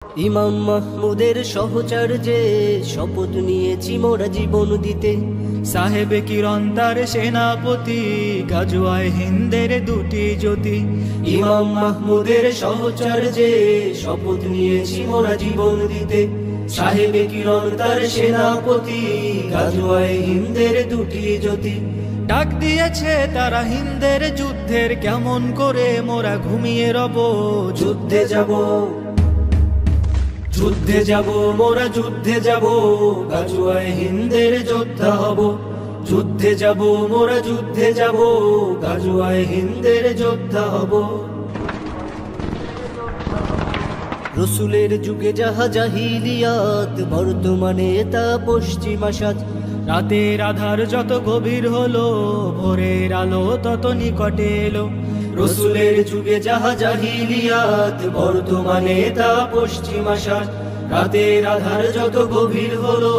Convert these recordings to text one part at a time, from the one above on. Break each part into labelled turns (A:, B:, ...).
A: ইমাম মাহমুদের সহচর্যে শপথ নিয়েছি মোরা জীবন দিতে।
B: সাহেবে কিরণ তার সেনাপতি, গাজওয়ায় হিন্দের দুটি জ্যোতি।
A: ইমাম মাহমুদের সহচর্যে শপথ নিয়েছি মোরা জীবন দিতে। সাহেবে কিরণ তার সেনাপতি, গাজওয়ায় হিন্দের দুটি জ্যোতি।
B: ডাক দিয়েছে তারা হিন্দের যুদ্ধের, কেমন করে মোরা ঘুমিয়ে রব।
A: যুদ্ধে যাব, যুদ্ধে যাব, মোরা যুদ্ধে যাব, গাজওয়ায় হিন্দের যোদ্ধা হব। যুদ্ধে যাব, মোরা যুদ্ধে যাব, গাজওয়ায় হিন্দের যোদ্ধা হব। রসুলের যুগে যাহা জাহিলিয়াত, বর্তমানে তা পশ্চিমা সাজ।
B: রাতের আধার যত গভীর হলো, ভোরের আলো তত নিকটে এলো।
A: রসুলের যুগে যাহা জাহিলিয়াত, বর্তমানে তা পশ্চিমা সাজ। রাতের আধার যত গভীর হলো,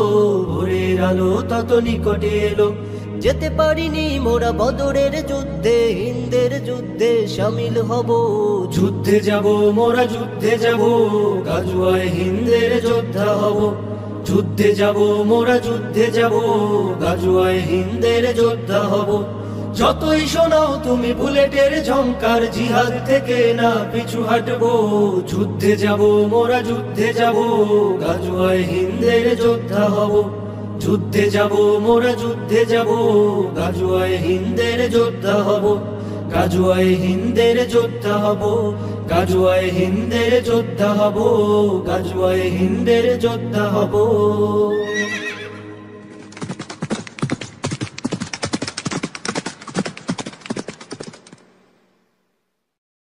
A: ভোরের আলো তত নিকটে এলো। যেতে পারিনি মোরা বদরের যুদ্ধে, হিন্দের যুদ্ধে শামিল হব। যুদ্ধে যাব, মোরা যুদ্ধে যাব, গাজওয়ায় হিন্দের যোদ্ধা হব। যুদ্ধে যাব, মোরা যুদ্ধে যাব, গাজওয়ায় হিন্দের যোদ্ধা হব। যতই শোনাও তুমি বুলেটের ঝংকার, জিহাদ থেকে না পিছু হাঁটবো। যুদ্ধে যাব, মোরা যুদ্ধে যাব, গাজওয়ায় হিন্দের যোদ্ধা হব। যুদ্ধে যাব, মোরা যুদ্ধে যাব, গাজওয়ায় হিন্দের যোদ্ধা হব। গাজওয়ায় হিন্দের যোদ্ধা হব, গাজওয়ায় হিন্দের যোদ্ধা হব, গাজওয়ায় হিন্দের যোদ্ধা হব।